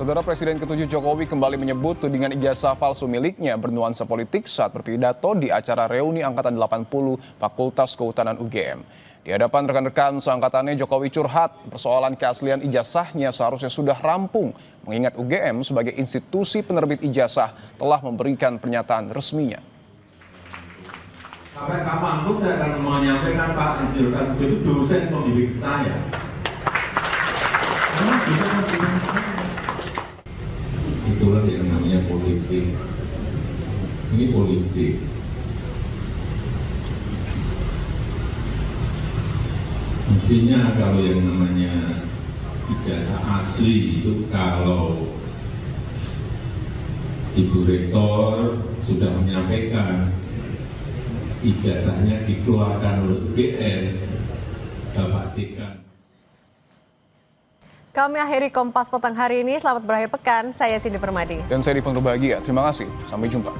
Saudara Presiden ke-7 Jokowi kembali menyebut tudingan ijazah palsu miliknya bernuansa politik saat berpidato di acara reuni Angkatan 80 Fakultas Kehutanan UGM. Di hadapan rekan-rekan seangkatannya, Jokowi curhat persoalan keaslian ijazahnya seharusnya sudah rampung, mengingat UGM sebagai institusi penerbit ijazah telah memberikan pernyataan resminya. Sampai kapanpun saya akan menyampaikan Pak Insinyur itu dosen pembimbing saya. Itulah yang namanya politik. Ini politik. Mestinya kalau yang namanya ijazah asli itu kalau Ibu Rektor sudah menyampaikan ijazahnya dikeluarkan oleh UGM, Bapak Dekan. Kami akhiri Kompas Petang hari ini. Selamat berakhir pekan. Saya Cindy Permadi. Dan saya Dipan Rubahagia. Terima kasih. Sampai jumpa.